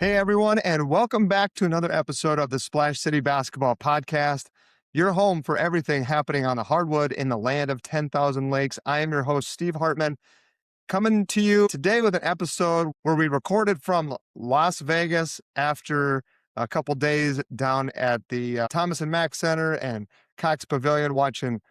Hey, everyone, and welcome back to another episode of the Splash City Basketball Podcast, your home for everything happening on the hardwood in the land of 10,000 lakes. I am your host, Steve Hartman, coming to you today with an episode where we recorded from Las Vegas after a couple days down at the Thomas Mack Center and Cox Pavilion, watching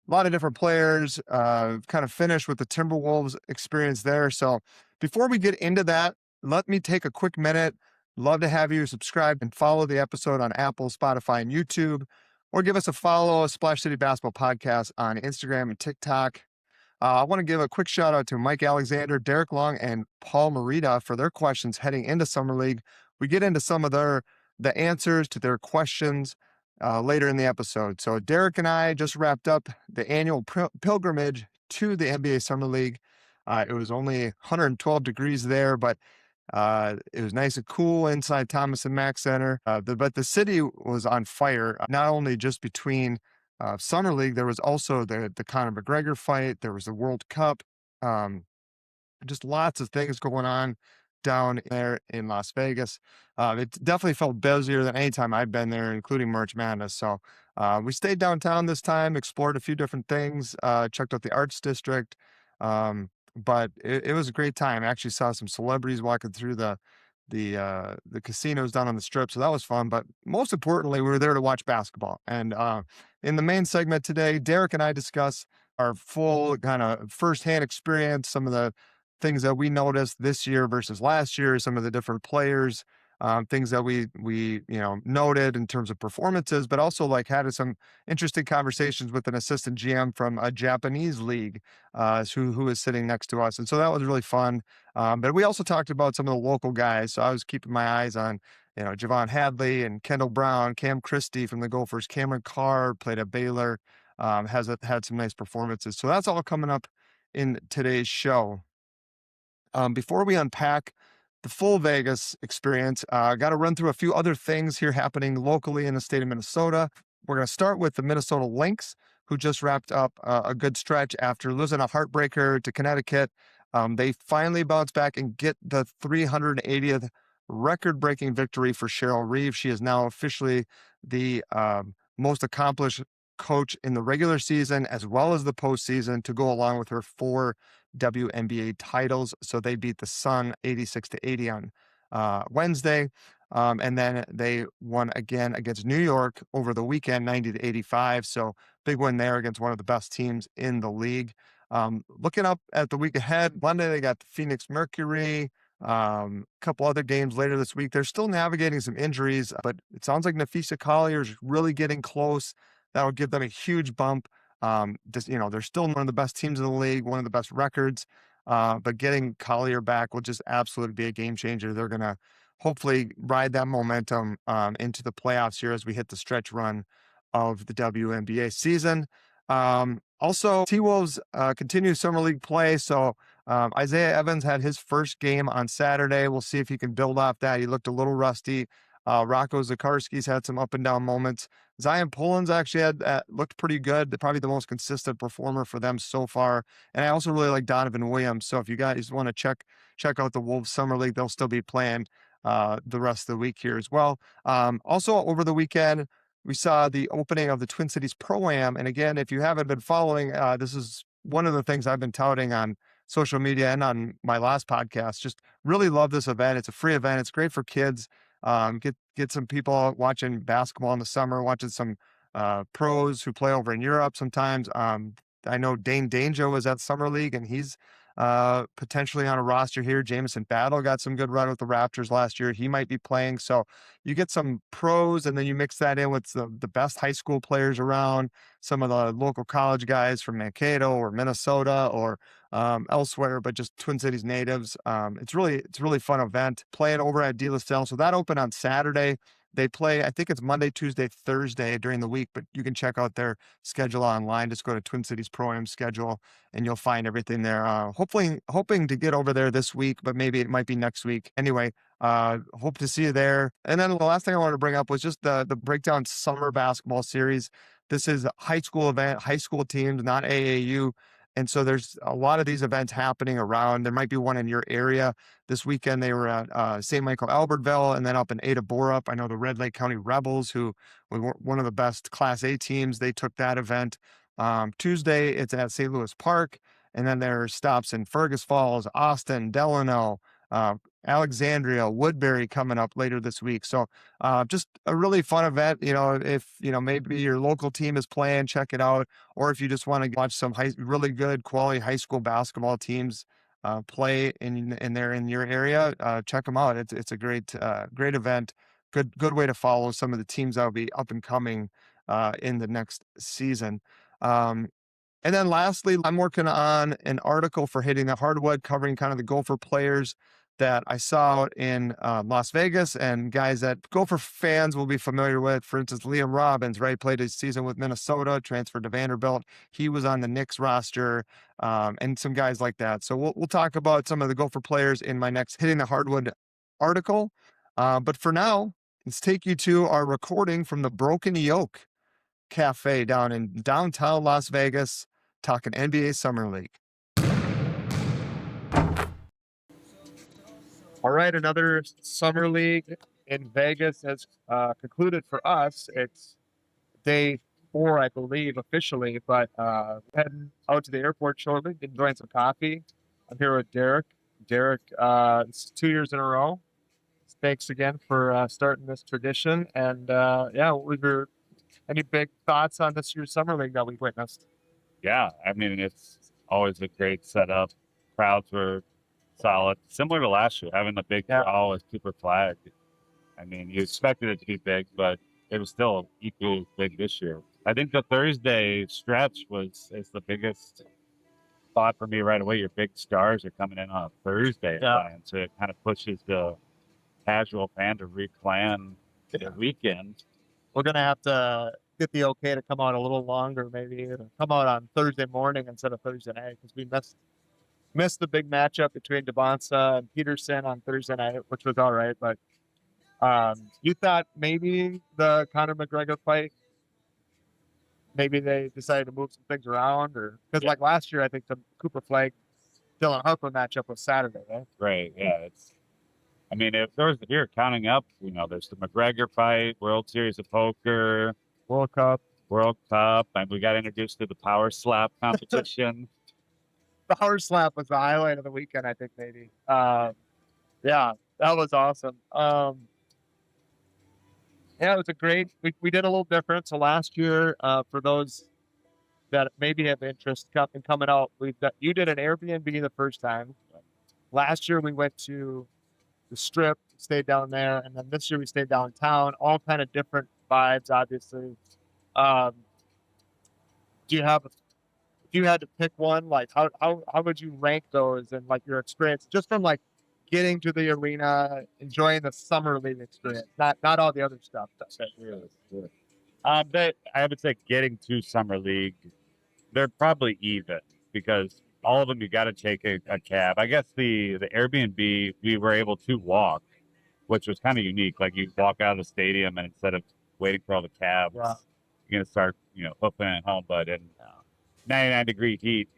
a lot of different players, kind of finished with the Timberwolves experience there. So before we get into that, let me take a quick minute. Love to have you subscribe and follow the episode on Apple, Spotify, and YouTube, or give us a follow, Splash City Basketball Podcast on Instagram and TikTok. I want to give a quick shout out to Mike Alexander, Derek Long, and Paul Marita for their questions heading into Summer League. We get into some of the answers to their questions later in the episode. So Derek and I just wrapped up the annual pilgrimage to the NBA Summer League. It was only 112 degrees there, but it was nice and cool inside Thomas Mack Center. But the city was on fire, not only just between Summer League, there was also the Conor McGregor fight. There was the World Cup. Just lots of things going on down there in Las Vegas. It definitely felt busier than any time I've been there, including March Madness. So we stayed downtown this time, explored a few different things, checked out the Arts District. But it was a great time. I actually saw some celebrities walking through the casinos down on the strip. So that was fun. But most importantly, we were there to watch basketball. And in the main segment today, Derek and I discuss our full kind of firsthand experience, some of the things that we noticed this year versus last year, some of the different players, things that we noted in terms of performances, but also like had some interesting conversations with an assistant GM from a Japanese league who is sitting next to us. And so that was really fun. But we also talked about some of the local guys. So I was keeping my eyes on, Javon Hadley and Kendall Brown, Cam Christie from the Gophers, Cameron Carr played at Baylor, had some nice performances. So that's all coming up in today's show. Before we unpack the full Vegas experience, I got to run through a few other things here happening locally in the state of Minnesota. We're going to start with the Minnesota Lynx, who just wrapped up a good stretch after losing a heartbreaker to Connecticut. They finally bounce back and get the 380th record-breaking victory for Cheryl Reeve. She is now officially the most accomplished coach in the regular season as well as the postseason, to go along with her 4 WNBA titles. So they beat the Sun 86-80 on Wednesday. And then they won again against New York over the weekend, 90-85. So big win there against one of the best teams in the league. Looking up at the week ahead, Monday they got the Phoenix Mercury, a couple other games later this week. They're still navigating some injuries, but it sounds like Nafisa Collier is really getting close. That would give them a huge bump. They're still one of the best teams in the league, one of the best records, but getting Collier back will just absolutely be a game changer. They're going to hopefully ride that momentum into the playoffs here as we hit the stretch run of the WNBA season. Also, T-Wolves continue summer league play. So Isaiah Evans had his first game on Saturday. We'll see if he can build off that. He looked a little rusty. Rocco Zakarski's had some up and down moments. Zion Pullins actually looked pretty good. Probably the most consistent performer for them so far. And I also really like Donovan Williams. So if you guys want to check out the Wolves Summer League, they'll still be playing the rest of the week here as well. Also over the weekend, we saw the opening of the Twin Cities Pro-Am. And again, if you haven't been following, this is one of the things I've been touting on social media and on my last podcast. Just really love this event. It's a free event. It's great for kids. Get some people watching basketball in the summer, watching some pros who play over in Europe sometimes. I know Dane Danjo was at Summer League, and he's potentially on a roster here. Jamison Battle got some good run with the Raptors last year. He might be playing. So you get some pros, and then you mix that in with the best high school players around, some of the local college guys from Mankato or Minnesota or elsewhere, but just Twin Cities natives. It's a really fun event. Playing over at De La Salle. So that opened on Saturday. They play, I think it's Monday, Tuesday, Thursday during the week, but you can check out their schedule online. Just go to Twin Cities Pro-Am schedule and you'll find everything there. Hoping to get over there this week, but maybe it might be next week. Anyway, hope to see you there. And then the last thing I wanted to bring up was just the Breakdown Summer Basketball Series. This is a high school event, high school teams, not AAU. And so there's a lot of these events happening around. There might be one in your area. This weekend they were at St. Michael Albertville and then up in Ada Borup. I know the Red Lake County Rebels, who were one of the best Class A teams, they took that event. Tuesday it's at St. Louis Park, and then there are stops in Fergus Falls, Austin, Delano, uh, Alexandria, Woodbury coming up later this week. So just a really fun event. If maybe your local team is playing, check it out. Or if you just want to watch some really good quality high school basketball teams play and they're in your area, check them out. It's a great event. Good way to follow some of the teams that will be up and coming in the next season. And then lastly, I'm working on an article for Hitting the Hardwood covering kind of the Gopher players that I saw in Las Vegas, and guys that Gopher fans will be familiar with. For instance, Liam Robbins, right? Played his season with Minnesota, transferred to Vanderbilt. He was on the Knicks roster, and some guys like that. So we'll talk about some of the Gopher players in my next Hitting the Hardwood article. But for now, let's take you to our recording from the Broken Yoke Cafe down in downtown Las Vegas, talking NBA Summer League. All right, another Summer League in Vegas has concluded for us. It's day 4, I believe, officially, but heading out to the airport shortly, enjoying some coffee. I'm here with Derek. Derek, it's 2 years in a row. Thanks again for starting this tradition. And any big thoughts on this year's Summer League that we witnessed? Yeah, I mean, it's always a great setup. Crowds were solid, similar to last year, having the big draw with Cooper Flag. I mean, you expected it to be big, but it was still equally big this year. I think the Thursday stretch is the biggest thought for me right away. Your big stars are coming in on a Thursday, and so it kind of pushes the casual fan to replan the weekend. We're going to have to get the okay to come out a little longer, maybe come out on Thursday morning instead of Thursday night, because we missed the big matchup between Devonsa and Peterson on Thursday night, which was all right. But you thought maybe the Conor McGregor fight, maybe they decided to move some things around, or because like last year, I think the Cooper Flag Dylan Harper matchup was Saturday, right? Right. Yeah. I mean, if there's here counting up, there's the McGregor fight, World Series of Poker, World Cup, and we got introduced to the Power Slap competition. Power Slap was the highlight of the weekend, I think, maybe. Yeah, that was awesome. Yeah, it was a great. We did a little different. So last year, for those that maybe have interest in coming out, you did an Airbnb the first time. Last year we went to the Strip, stayed down there, and then this year we stayed downtown. All kind of different vibes, obviously. If you had to pick one, like how would you rank those and like your experience, just from like getting to the arena, enjoying the Summer League experience, not all the other stuff. I would say getting to Summer League, they're probably even because all of them you got to take a cab. I guess the Airbnb we were able to walk, which was kind of unique. Like you walk out of the stadium and instead of waiting for all the cabs, you're gonna start hoofing it home. But in 99-degree heat,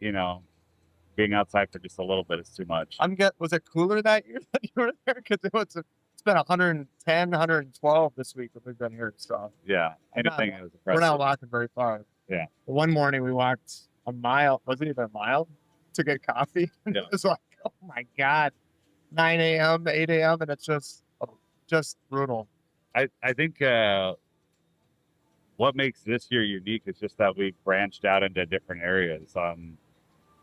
being outside for just a little bit is too much. Was it cooler that year that you were there? Because it's been 110, 112 this week that we've been here. So yeah, anything is impressive. We're not walking very far. Yeah. One morning we walked a mile. Wasn't even a mile to get coffee. And it was like, oh my God, 9 a.m. to 8 a.m. and it's just brutal. I think what makes this year unique is just that we branched out into different areas.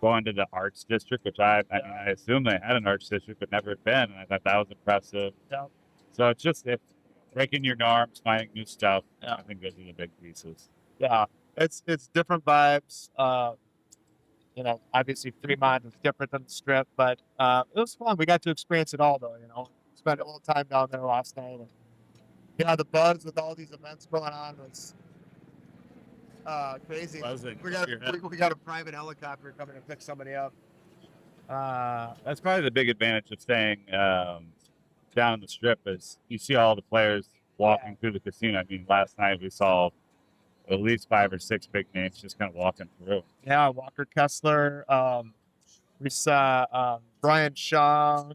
Going to the arts district, which I assume they had an arts district, but never been, and I thought that was impressive. Yeah. So it's just breaking your norms, finding new stuff. Yeah. I think those are the big pieces. Yeah, it's different vibes. Obviously Fremont is different than the Strip, but it was fun. We got to experience it all, though. Spent a little time down there last night. And, the buzz with all these events going on was crazy. We got a private helicopter coming to pick somebody up. That's probably the big advantage of staying down in the Strip is you see all the players walking through the casino. I mean, last night we saw at least 5 or 6 big names just kind of walking through. Yeah, Walker Kessler. We saw Brian Shaw,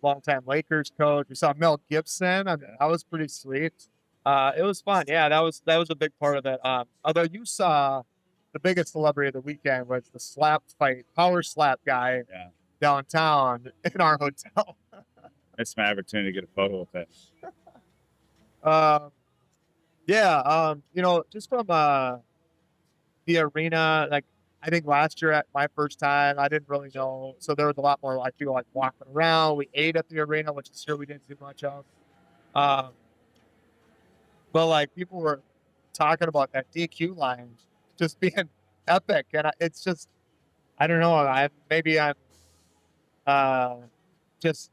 longtime Lakers coach. We saw Mel Gibson. I mean, that was pretty sweet. It was fun. Yeah, that was a big part of it. Although you saw the biggest celebrity of the weekend was the slap fight, power slap guy downtown in our hotel. It's my opportunity to get a photo with it. Just from the arena, like I think last year at my first time, I didn't really know. So there was a lot more like people like walking around. We ate at the arena, which is sure we didn't do much of. But like people were talking about that DQ line just being epic, and it's just I don't know. I'm just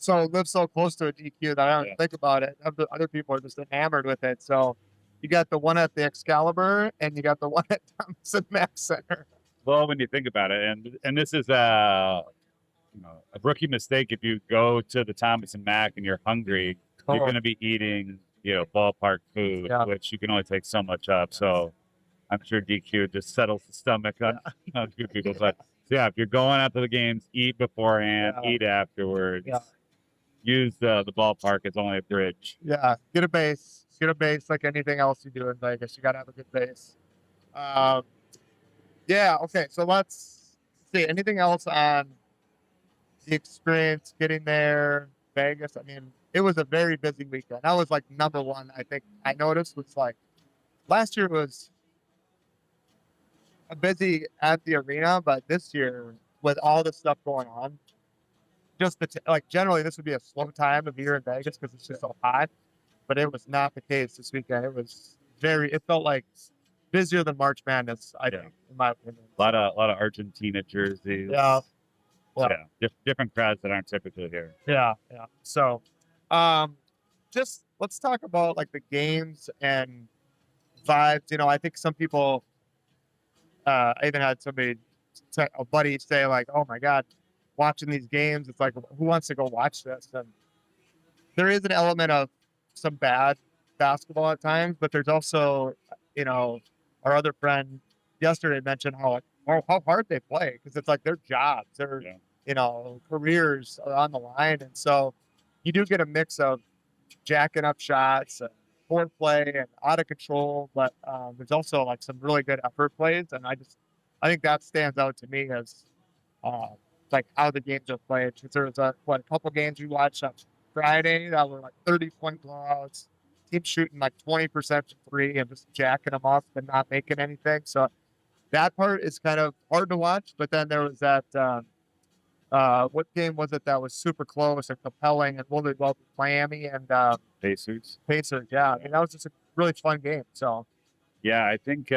live so close to a DQ that I don't think about it. Other people are just enamored with it. So you got the one at the Excalibur and you got the one at Thomas Mack Center. Well, when you think about it, and this is a rookie mistake. If you go to the Thomas and Mack and you're hungry, you're going to be eating ballpark food, which you can only take so much of. So I'm sure DQ just settles the stomach on a few people. But yeah, if you're going out to the games, eat beforehand, eat afterwards. Yeah. Use the ballpark as only a bridge. Yeah, get a base like anything else you do in Vegas. You got to have a good base. Okay, so let's see. Anything else on the experience getting there, Vegas? I mean, it was a very busy weekend. That was like number one, I think I noticed was like last year was busy at the arena, but this year with all this stuff going on, just generally this would be a slow time of year in Vegas because it's just so hot, but it was not the case this weekend. It felt like busier than March Madness, I think, in my opinion. A lot of Argentina jerseys. Yeah. Different crowds that aren't typically here. Yeah. So, just let's talk about like the games and vibes. I think some people, I even had a buddy say like, "Oh my God, watching these games, it's like, who wants to go watch this?" And there is an element of some bad basketball at times, but there's also, our other friend yesterday mentioned how hard they play because it's like their jobs, their careers are on the line, and so you do get a mix of jacking up shots, and poor play, and out of control, but there's also like some really good effort plays, and I think that stands out to me as like how the games are played. Because there was a couple games we watched on Friday that were like 30-point blowouts, teams shooting like 20% from three and just jacking them up and not making anything. So that part is kind of hard to watch. But then there was that what game was it that was super close and compelling and really well, Miami and Pacers. Yeah. I mean, that was just a really fun game. So yeah, I think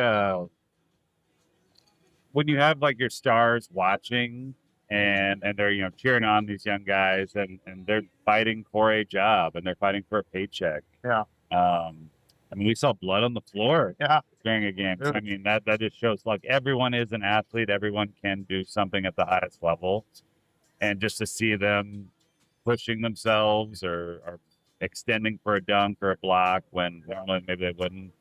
when you have like your stars watching and they're cheering on these young guys and they're fighting for a job and they're fighting for a paycheck. Yeah. I mean, we saw blood on the floor during a game. So, I mean, that just shows like everyone is an athlete. Everyone can do something at the highest level. And just to see them pushing themselves or extending for a dunk or a block when normally maybe they wouldn't.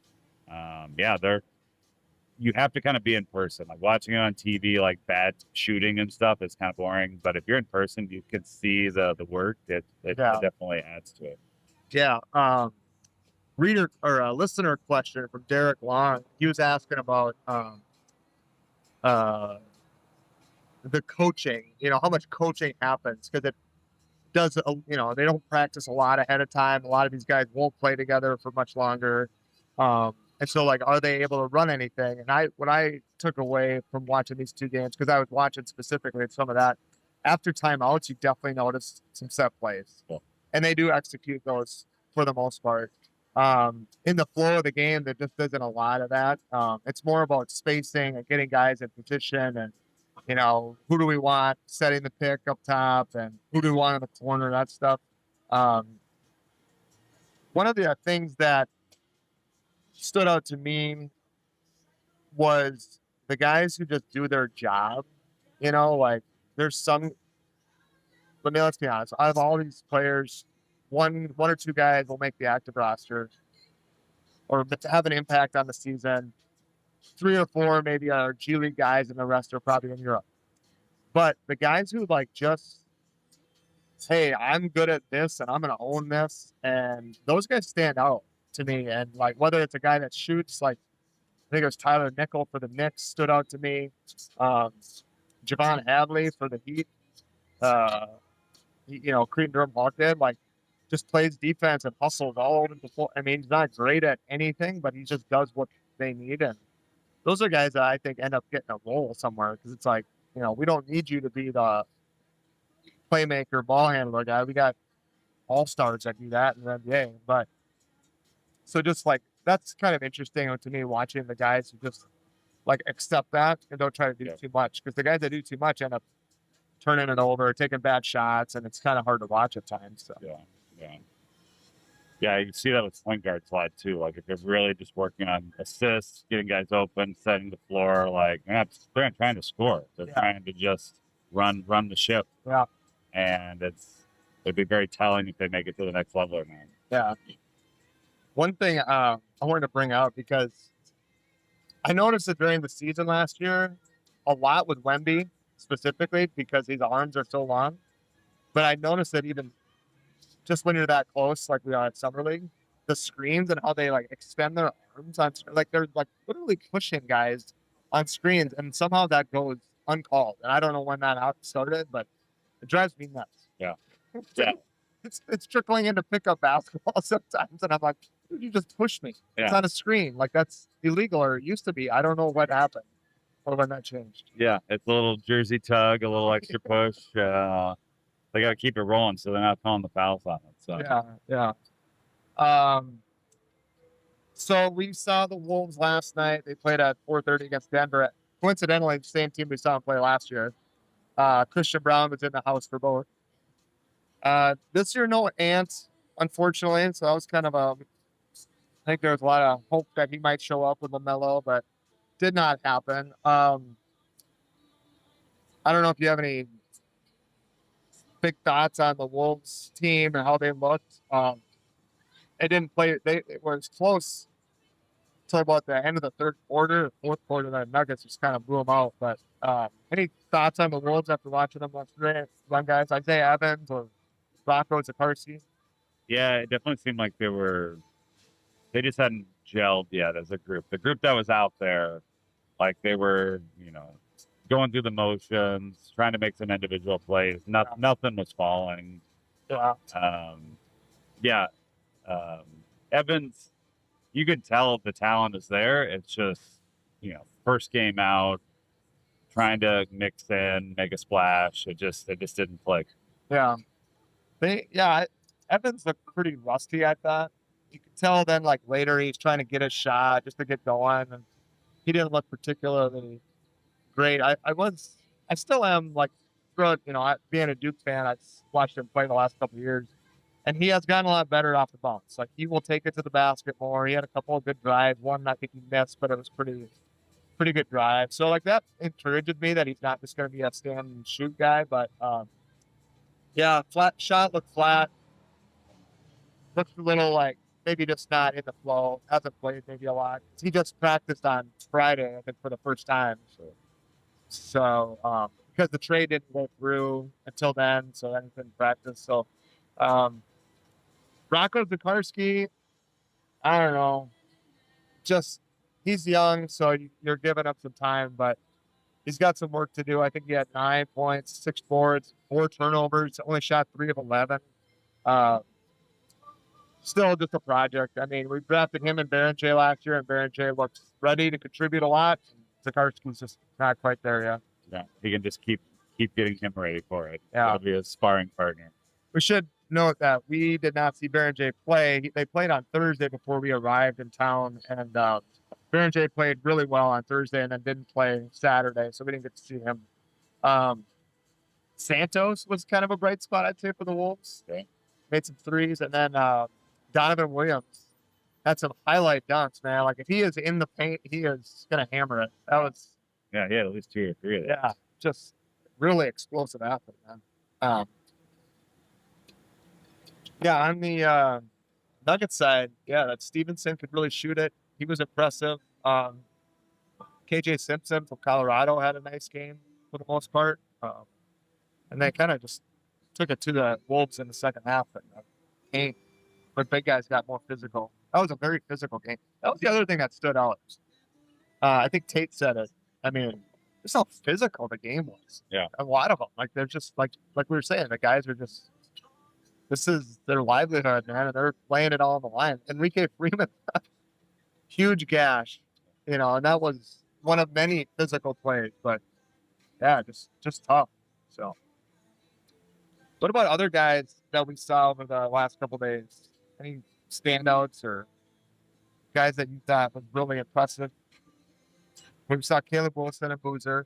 You have to kind of be in person. Like watching it on TV, like bad shooting and stuff is kind of boring. But if you're in person, you can see the work. It definitely adds to it. Yeah. Reader or a listener question from Derek Long. He was asking about the coaching, how much coaching happens because it does, they don't practice a lot ahead of time. A lot of these guys won't play together for much longer. And so like, are they able to run anything? And what I took away from watching these two games, because I was watching specifically some of that, after timeouts, you definitely notice some set plays. Cool. And they do execute those for the most part. In the flow of the game, there just isn't a lot of that. It's more about spacing and getting guys in position and, who do we want setting the pick up top and who do we want in the corner, that stuff. One of the things that stood out to me was the guys who just do their job, like there's some, let's be honest, out of all these players, one or two guys will make the active roster. or to have an impact on the season. 3 or 4 maybe are G League guys, and the rest are probably in Europe. But the guys who like just, hey, I'm good at this and I'm gonna own this, and those guys stand out to me. And like whether it's a guy that shoots, like I think it was Tyler Nickel for the Knicks stood out to me. Javon Hadley for the Heat. Cretan Durham Hawk did, like just plays defense and hustles all over the floor. I mean, he's not great at anything, but he just does what they need. And those are guys that I think end up getting a role somewhere, because it's like, we don't need you to be the playmaker, ball handler guy. We got all-stars that do that in the NBA. But so just like, that's kind of interesting to me, watching the guys who just like accept that and don't try to do too much, because the guys that do too much end up turning it over, taking bad shots, and it's kind of hard to watch at times. So. Yeah, you can see that with point guard slide too. Like if they're really just working on assists, getting guys open, setting the floor, like they're not trying to score. They're trying to just run the ship. Yeah. And it'd be very telling if they make it to the next level or not. Yeah. One thing I wanted to bring up, because I noticed it during the season last year a lot with Wemby specifically, because his arms are so long. But I noticed that even just when you're that close, like we are at Summer League, the screens and how they like extend their arms on, like they're like literally pushing guys on screens, and somehow that goes uncalled. And I don't know when that started, but it drives me nuts. Yeah. It's trickling into pickup basketball sometimes, and I'm like, dude, you just pushed me. Yeah. It's on a screen. Like that's illegal, or it used to be. I don't know what happened or when that changed. Yeah, it's a little jersey tug, a little extra push. They got to keep it rolling so they're not calling the fouls on it. So So we saw the Wolves last night. They played at 4:30 against Denver. Coincidentally, the same team we saw them play last year. Christian Brown was in the house for both. This year, no Ant, unfortunately. So that was kind of I think there was a lot of hope that he might show up with LaMelo, but did not happen. I don't know if you have any big thoughts on the Wolves team and how they looked. They didn't play. It was close till about the end of the third quarter. The fourth quarter, the Nuggets just kind of blew them out. But any thoughts on the Wolves after watching them yesterday? One guys, Isaiah Evans or Rocco Zakarski? Yeah, it definitely seemed like they just hadn't gelled yet as a group. The group that was out there, like they were, going through the motions, trying to make some individual plays. Nothing was falling. Evans, you could tell the talent is there. It's just, first game out, trying to mix in, make a splash. It just didn't click. Yeah. Evans looked pretty rusty, I thought. You could tell then, like later, he's trying to get a shot just to get going, and he didn't look particularly great. I still am, like, being a Duke fan, I watched him play the last couple of years, and he has gotten a lot better off the bounce. Like, he will take it to the basket more. He had a couple of good drives. One I think he missed, but it was pretty good drive. So, like, that encourages me that he's not just going to be a stand and shoot guy. But, flat shot looked flat. Looked a little like maybe just not in the flow. Hasn't played maybe a lot. He just practiced on Friday, I think, for the first time. So because the trade didn't go through until then, so then he couldn't practice. So Rocco Zakarski, I don't know. Just he's young, so you're giving up some time, but he's got some work to do. I think he had 9 points, 6 boards, 4 turnovers, only shot 3 of 11. Still just a project. I mean, we drafted him and Baron J last year, and Baron J looks ready to contribute a lot. Zakarski's just not quite there yet. Yeah, he can just keep getting him ready for it. Yeah. That'll be a sparring partner. We should note that we did not see Baron J play. They played on Thursday before we arrived in town, and Baron J played really well on Thursday and then didn't play Saturday, so we didn't get to see him. Santos was kind of a bright spot, I'd say, for the Wolves. Okay. Made some threes, and then Donovan Williams had some highlight dunks, man. Like, if he is in the paint, he is going to hammer it. That was... Yeah, he had at least 2 or 3 of them. Yeah, just really explosive athlete, man. On the Nuggets side, yeah, that Stevenson could really shoot it. He was impressive. KJ Simpson from Colorado had a nice game for the most part. And they kind of just took it to the Wolves in the second half. And game, but big guys got more physical. That was a very physical game. That was the other thing that stood out. I think Tate said it. I mean, just how physical the game was. Yeah. A lot of them. Like, they're just like we were saying, the guys are just, this is their livelihood, man, and they're laying it all on the line. Enrique Freeman, huge gash, and that was one of many physical plays, but yeah, just tough. So, what about other guys that we saw over the last couple days? Any standouts or guys that you thought was really impressive? We saw Caleb Wilson and Boozer.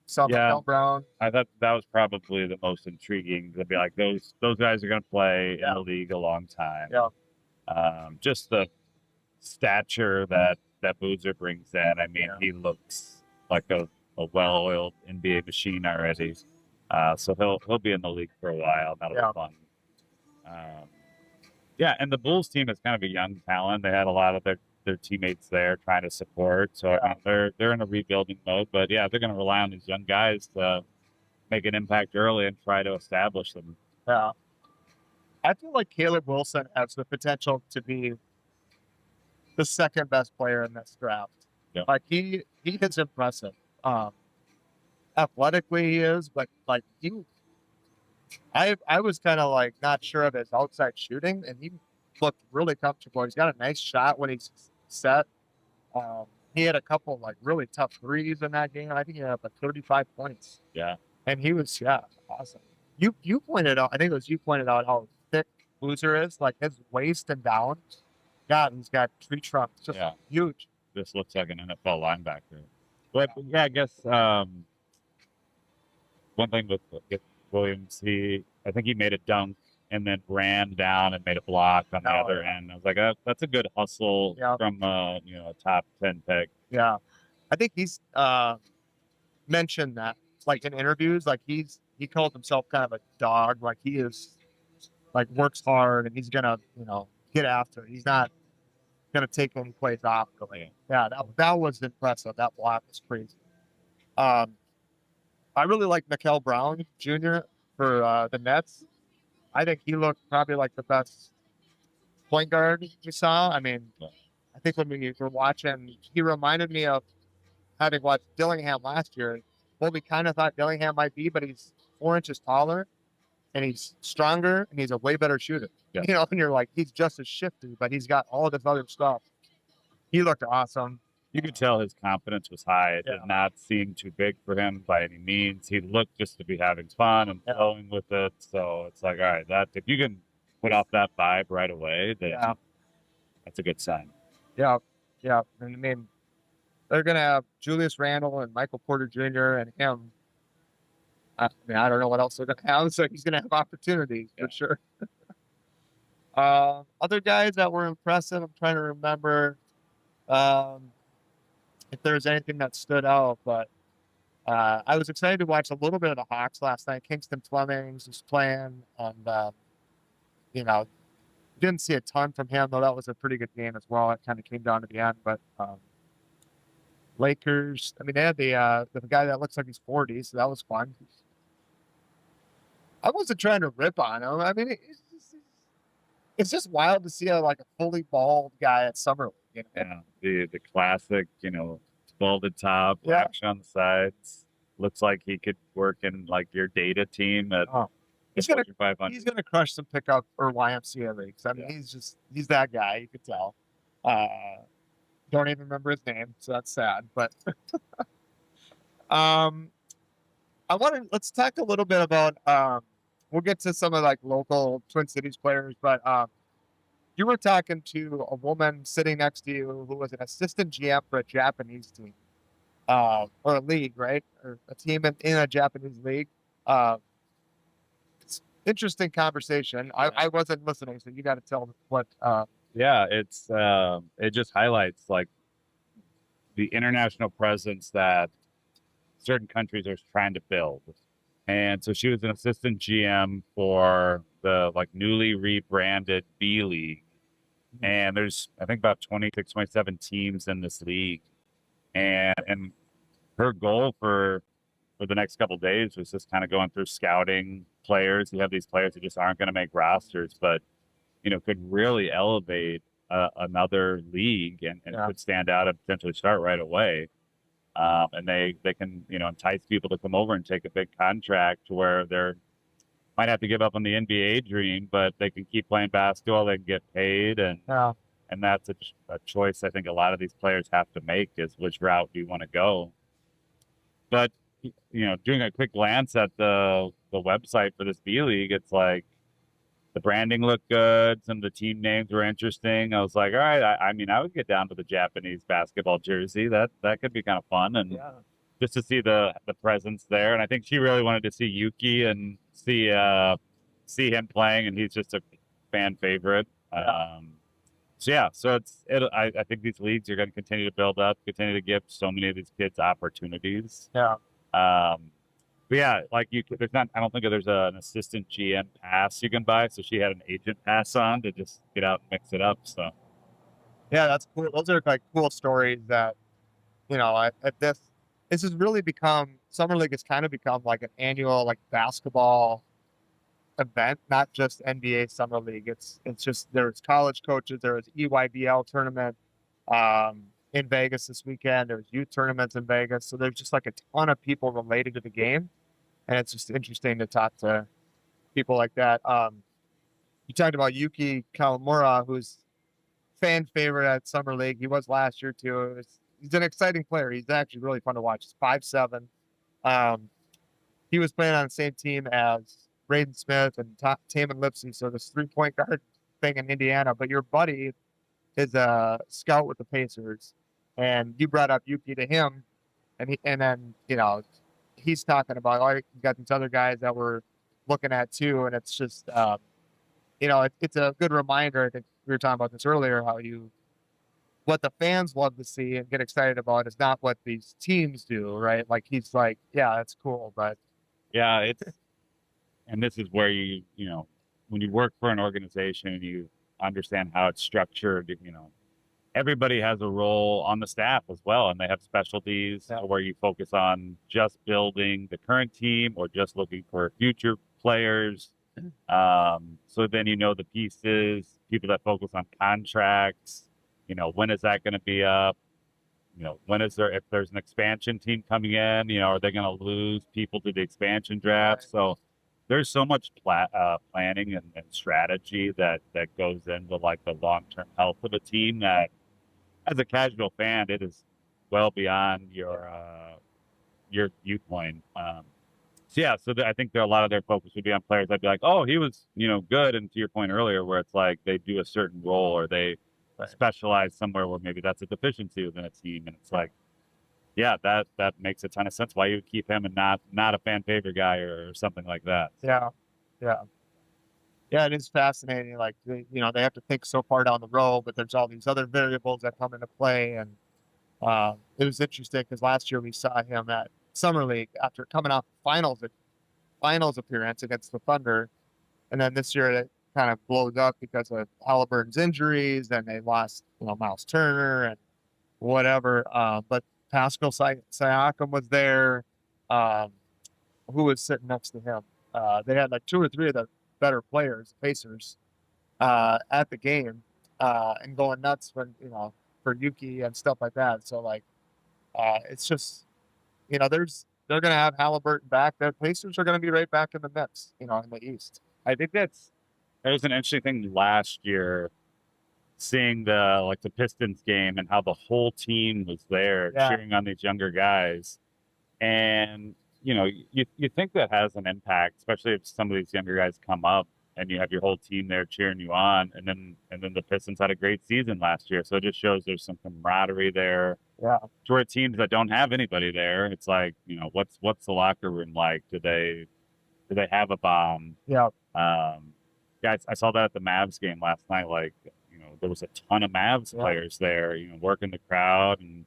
Saw Mikel Brown. I thought that was probably the most intriguing. To be like those guys are going to play in the league a long time. Yeah. Just the stature that Boozer brings in. I mean, he looks like a well-oiled NBA machine already. So he'll be in the league for a while. That'll be fun. And the Bulls team is kind of a young talent. They had a lot of their teammates there trying to support. So I mean, they're in a rebuilding mode. But yeah, they're going to rely on these young guys to make an impact early and try to establish them. Yeah. I feel like Caleb Wilson has the potential to be the second best player in this draft. Yeah. Like he is impressive. Athletically he is, but like I was kind of like not sure of his outside shooting, and he looked really comfortable. He's got a nice shot when he's set. He had a couple like really tough threes in that game. I think he had like 35 points. Yeah. And he was awesome. You pointed out, I think it was you pointed out how thick Boozer is, like his waist and down. God, he's got tree trunks, just huge. This looks like an NFL linebacker. But yeah, I guess one thing with Williams, I think he made a dunk and then ran down and made a block on the other end. I was like, that's a good hustle from a top 10 pick. Yeah, I think he's mentioned that like in interviews, like he calls himself kind of a dog. Like he is like works hard and he's gonna get after it. He's not gonna take any plays off. Really. Yeah, that was impressive. That block was crazy. I really like Mikel Brown Jr. for the Nets. I think he looked probably like the best point guard we saw. I mean, I think when we were watching, he reminded me of having watched Dillingham last year. What we kind of thought Dillingham might be, but he's 4 inches taller and he's stronger and he's a way better shooter. Yeah. And you're like, he's just as shifty, but he's got all this other stuff. He looked awesome. You could tell his confidence was high. It did not seem too big for him by any means. He looked just to be having fun and flowing with it. So it's like, all right, if you can put off that vibe right away, then that's a good sign. Yeah. And I mean, they're going to have Julius Randle and Michael Porter Jr. and him. I mean, I don't know what else they're going to have. So he's going to have opportunities for sure. Other guys that were impressive, I'm trying to remember if there's anything that stood out, but I was excited to watch a little bit of the Hawks last night. Kingston Flemings was playing, and didn't see a ton from him, though that was a pretty good game as well. It kind of came down to the end, but Lakers, I mean, they had the guy that looks like he's 40, so that was fun. I wasn't trying to rip on him. I mean, it's just wild to see a fully bald guy at Summer League. Yeah, the classic, balded top, action on the sides. Looks like he could work in your data team at he's gonna crush some pickup or YMCA leagues. I mean, he's that guy. You could tell. Don't even remember his name, so that's sad. But let's talk a little bit about. We'll get to some of local Twin Cities players, but you were talking to a woman sitting next to you who was an assistant GM for a Japanese team, or a league, right? Or a team in a Japanese league. It's interesting conversation. I wasn't listening, so you got to tell me what. It's it just highlights the international presence that certain countries are trying to build. And so she was an assistant GM for the newly rebranded B League And there's, I think, about 26, 27 teams in this league. And her goal for the next couple of days was just kind of going through scouting players. You have these players that just aren't going to make rosters, but, could really elevate another league and could stand out and potentially start right away. And they can, entice people to come over and take a big contract to where they're might have to give up on the NBA dream, but they can keep playing basketball. They can get paid, and that's a choice I think a lot of these players have to make: is which route do you want to go? But doing a quick glance at the website for this B League, it's like the branding looked good. Some of the team names were interesting. I was like, all right, I mean, I would get down to the Japanese basketball jersey. That could be kind of fun, and just to see the presence there. And I think she really wanted to see Yuki and see him playing, and he's just a fan favorite. So I think these leagues are going to continue to build up, continue to give so many of these kids opportunities. But yeah, like there's not. I don't think there's an assistant GM pass you can buy. So she had an agent pass on to just get out and mix it up. So yeah, that's cool. Those are like cool stories that this has really become, Summer League has kind of become like an annual like basketball event, not just NBA Summer League. It's just, there's college coaches, there was EYBL tournament in Vegas this weekend. There's youth tournaments in Vegas. So there's just like a ton of people related to the game. And it's just interesting to talk to people like that. You talked about Yuki Kawamura, who's fan favorite at Summer League. He was last year too. He's an exciting player. He's actually really fun to watch. He's 5'7". He was playing on the same team as Braden Smith and Taman Lipsey. So this 3-point guard thing in Indiana. But your buddy is a scout with the Pacers, and you brought up Yuki to him, and then he's talking about, oh, you got these other guys that we're looking at too, and it's just it's a good reminder. I think we were talking about this earlier, how what the fans love to see and get excited about is not what these teams do, right? Like he's like, yeah, that's cool, but yeah, and this is where when you work for an organization and you understand how it's structured, everybody has a role on the staff as well, and they have specialties where you focus on just building the current team or just looking for future players. So then the pieces, people that focus on contracts, when is that going to be up? If there's an expansion team coming in, are they going to lose people to the expansion draft? Right. So there's so much planning and strategy that goes into like the long-term health of a team that, as a casual fan, it is well beyond your viewpoint. So I think a lot of their focus would be on players. I'd be like, oh, he was, good. And to your point earlier, where it's like they do a certain role or they specialize somewhere where maybe that's a deficiency within a team. And it's like, yeah, that makes a ton of sense. Why you would keep him and not a fan favorite guy or something like that. Yeah. It is fascinating. Like, they have to think so far down the road, but there's all these other variables that come into play. And it was interesting because last year we saw him at Summer League after coming off finals appearance against the Thunder. And then this year it kind of blows up because of Halliburton's injuries, and they lost, Miles Turner and whatever. But Pascal Siakam was there. Who was sitting next to him? They had like 2 or 3 of the better players, Pacers, at the game, and going nuts when, for Yuki and stuff like that. So like, it's just, they're going to have Halliburton back. The Pacers are going to be right back in the mix, in the East. I think that was an interesting thing last year, seeing the Pistons game and how the whole team was there cheering on these younger guys. And, you think that has an impact, especially if some of these younger guys come up and you have your whole team there cheering you on. And then the Pistons had a great season last year. So it just shows there's some camaraderie there. Yeah. For teams that don't have anybody there, it's like, what's the locker room like? Do they have a bomb? Yeah. Guys, I saw that at the Mavs game last night. Like, there was a ton of Mavs players there, working the crowd and,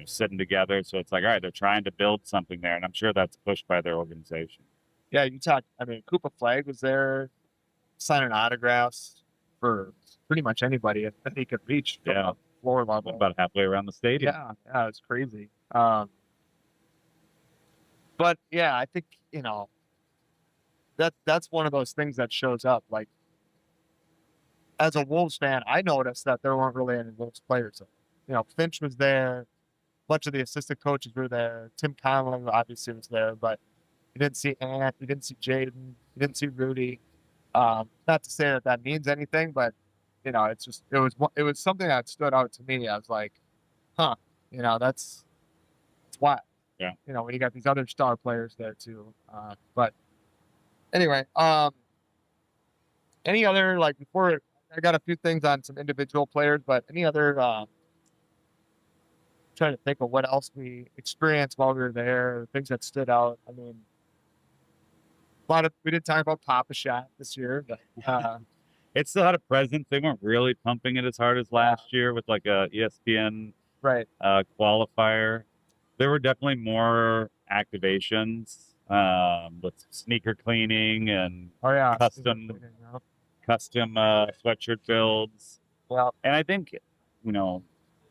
sitting together. So it's like, all right, they're trying to build something there. And I'm sure that's pushed by their organization. Yeah, Cooper Flagg was there signing autographs for pretty much anybody that he could reach from Yeah. the floor level. About halfway around the stadium. Yeah, it's crazy. But yeah, I think, that's one of those things that shows up. Like, as a Wolves fan, I noticed that there weren't really any Wolves players. Finch was there, a bunch of the assistant coaches were there. Tim Conlon obviously was there, but you didn't see Ant, you didn't see Jaden, you didn't see Rudy. Not to say that means anything, but it's just it was something that stood out to me. I was like, huh, that's wild. Yeah. When you got these other star players there too. But anyway, any other, like, before, I got a few things on some individual players, but any other, trying to think of what else we experienced while we were there, things that stood out. I mean, we didn't talk about Papa Shot this year, but It still had a presence. They weren't really pumping it as hard as last year with like a ESPN right. Qualifier. There were definitely more activations with sneaker cleaning and custom sweatshirt builds. Well, and I think, you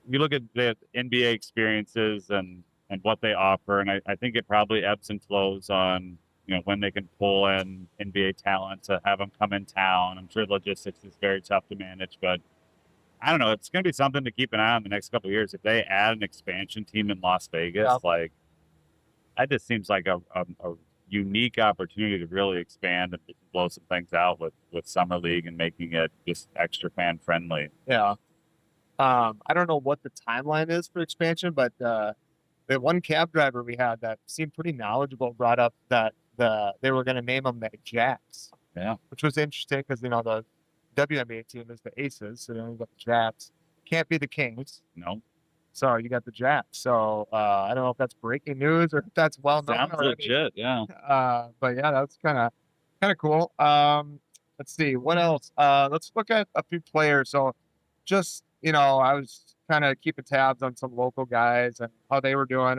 look at the NBA experiences and what they offer, and I think it probably ebbs and flows on, when they can pull in NBA talent to have them come in town. I'm sure logistics is very tough to manage, but I don't know. It's going to be something to keep an eye on the next couple of years. If they add an expansion team in Las Vegas, like, that just seems like a unique opportunity to really expand and blow some things out with Summer League and making it just extra fan friendly. Yeah. I don't know what the timeline is for expansion, but the one cab driver we had that seemed pretty knowledgeable brought up that they were going to name them the Jacks. Yeah. Which was interesting because, the WNBA team is the Aces, so you got the Jacks. Can't be the Kings. No. So you got the Jacks. So I don't know if that's breaking news or if that's well known. Sounds legit, yeah. But yeah, that's kind of cool. Let's see what else. Let's look at a few players. So just, I was kind of keeping tabs on some local guys and how they were doing.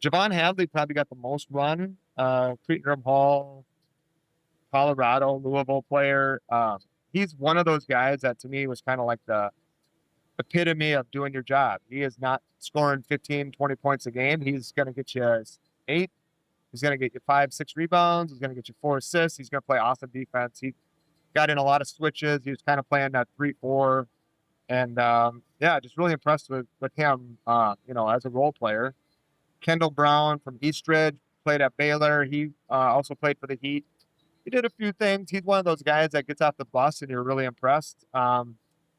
Javon Hadley probably got the most run. Cretin Hall, Colorado, Louisville player. He's one of those guys that to me was kind of like the epitome of doing your job. He is not scoring 15, 20 points a game. He's going to get you 8. He's going to get you 5, 6 rebounds. He's going to get you 4 assists. He's going to play awesome defense. He got in a lot of switches. He was kind of playing that 3-4. And, just really impressed with him, as a role player. Kendall Brown from Eastridge played at Baylor. He also played for the Heat. He did a few things. He's one of those guys that gets off the bus and you're really impressed. But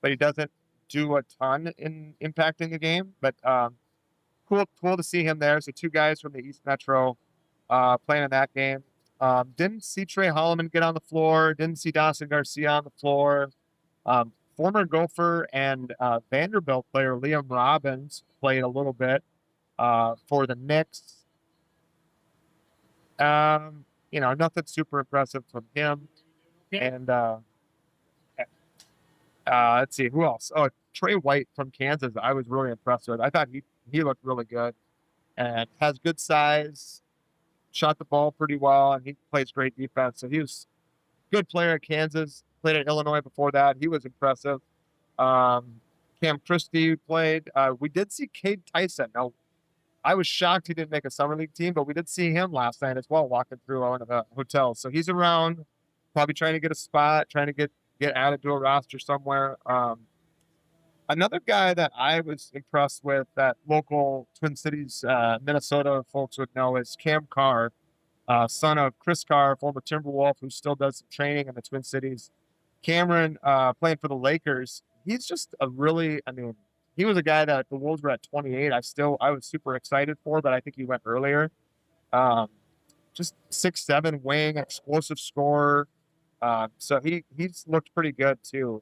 he doesn't do a ton in impacting the game. But cool to see him there. So 2 guys from the East Metro playing in that game. Didn't see Trey Holloman get on the floor. Didn't see Dawson Garcia on the floor. Former Gopher and Vanderbilt player Liam Robbins played a little bit for the Knicks. Nothing super impressive from him. And let's see who else. Oh, Trey White from Kansas. I was really impressed with. I thought he looked really good and has good size. Shot the ball pretty well, and he plays great defense. So he was a good player at Kansas. Played at Illinois before that. He was impressive. Cam Christie played. We did see Cade Tyson. Now, I was shocked he didn't make a summer league team, but we did see him last night as well, walking through one of the hotels. So he's around, probably trying to get a spot, trying to get added to a roster somewhere. Another guy that I was impressed with that local Twin Cities, Minnesota folks would know is Cam Carr, son of Chris Carr, former Timberwolf, who still does some training in the Twin Cities. Cameron, playing for the Lakers. He's just he was a guy that the Wolves were at 28. I was super excited for, but I think he went earlier. Just 6'7" wing, explosive scorer. So he's looked pretty good too.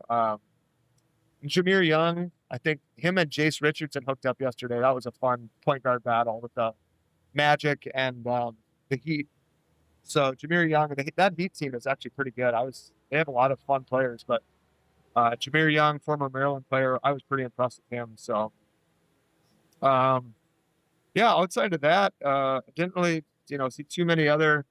Jameer Young, I think him and Jace Richardson hooked up yesterday. That was a fun point guard battle with the Magic and the Heat. So Jameer Young, that Heat team is actually pretty good. They have a lot of fun players, but Jameer Young, former Maryland player, I was pretty impressed with him. So, outside of that, I didn't really, see too many other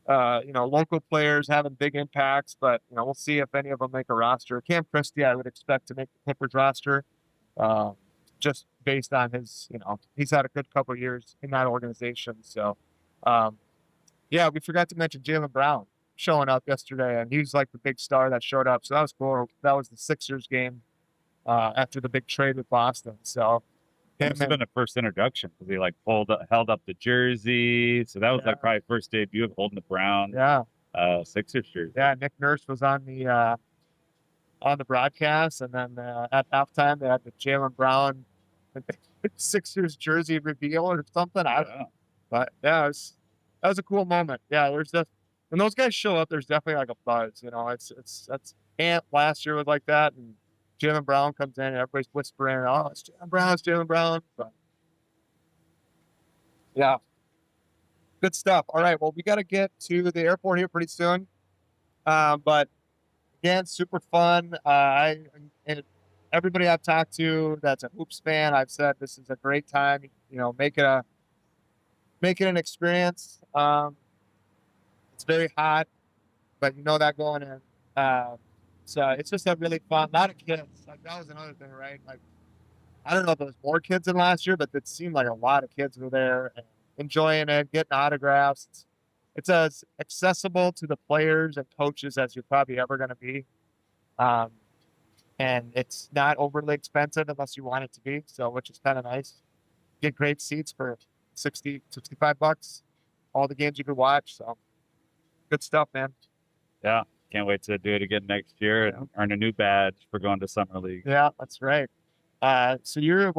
local players having big impacts, but we'll see if any of them make a roster. Cam Christie, I would expect to make the Clippers roster, just based on his, he's had a good couple of years in that organization. So, yeah, we forgot to mention Jaylen Brown showing up yesterday, and he was like the big star that showed up. So that was cool. That was the Sixers game after the big trade with Boston. So It must have been the first introduction because he like held up the jersey. So that was like probably first debut of holding the Brown Sixers jersey. Yeah, Nick Nurse was on the broadcast, and then at halftime they had the Jaylen Brown Sixers jersey reveal or something. I don't know. But yeah, that was a cool moment. Yeah, when those guys show up, there's definitely like a buzz. That's Ant last year was like that, and Jaylen Brown comes in and everybody's whispering, "Oh, it's Jaylen Brown." But yeah, good stuff. All right, well, we got to get to the airport here pretty soon. But again, super fun. And everybody I've talked to that's a hoops fan, I've said this is a great time. Make it an experience. It's very hot, but that going in. So it's just a really fun. A lot of kids. Like that was another thing, right? Like I don't know if there was more kids than last year, but it seemed like a lot of kids were there and enjoying it, getting autographs. It's as accessible to the players and coaches as you're probably ever going to be. And it's not overly expensive unless you want it to be. So, which is kind of nice. Get great seats for $65. All the games you could watch. So good stuff, man. Yeah. Can't wait to do it again next year and earn a new badge for going to Summer League. Yeah, that's right. So you're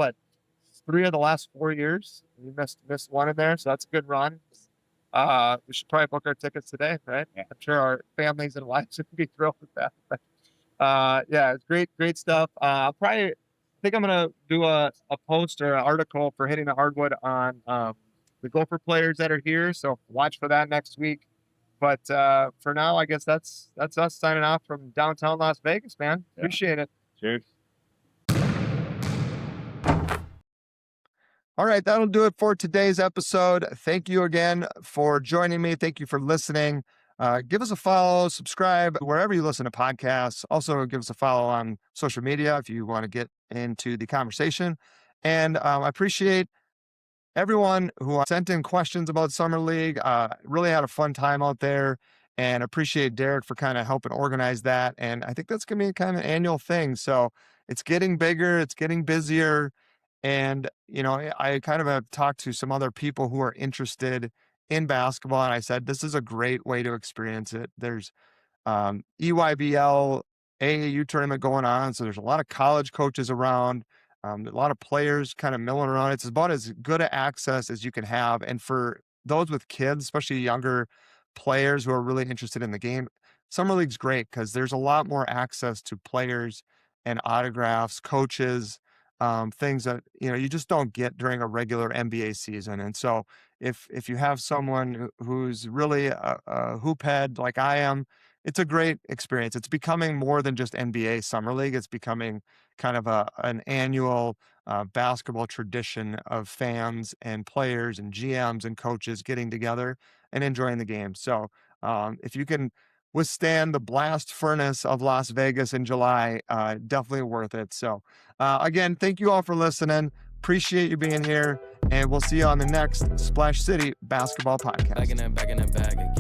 3 of the last 4 years? You missed one in there, so that's a good run. We should probably book our tickets today, right? Yeah. I'm sure our families and wives would be thrilled with that. But, yeah, it's great stuff. I think I'm gonna do a post or an article for Hitting the Hardwood on the Gopher players that are here. So watch for that next week. But for now, I guess that's us signing off from downtown Las Vegas, man. Yeah. Appreciate it. Cheers. All right, that'll do it for today's episode. Thank you again for joining me. Thank you for listening. Give us a follow, subscribe wherever you listen to podcasts. Also, give us a follow on social media if you want to get into the conversation. And I appreciate everyone who sent in questions about Summer League. Really had a fun time out there, and appreciate Derek for kind of helping organize that. And I think that's going to be kind of an annual thing. So it's getting bigger, it's getting busier. And, I kind of have talked to some other people who are interested in basketball, and I said, this is a great way to experience it. There's EYBL AAU tournament going on. So there's a lot of college coaches around, a lot of players kind of milling around. It's about as good a access as you can have. And for those with kids, especially younger players who are really interested in the game, Summer League's great because there's a lot more access to players and autographs, coaches, things that you just don't get during a regular NBA season. And so if you have someone who's really a hoop head like I am, it's a great experience. It's becoming more than just NBA Summer League. It's becoming kind of an annual basketball tradition of fans and players and GMs and coaches getting together and enjoying the game. So if you can withstand the blast furnace of Las Vegas in July, definitely worth it. So again, thank you all for listening. Appreciate you being here, and we'll see you on the next Splash City Basketball Podcast. Back in that bag again.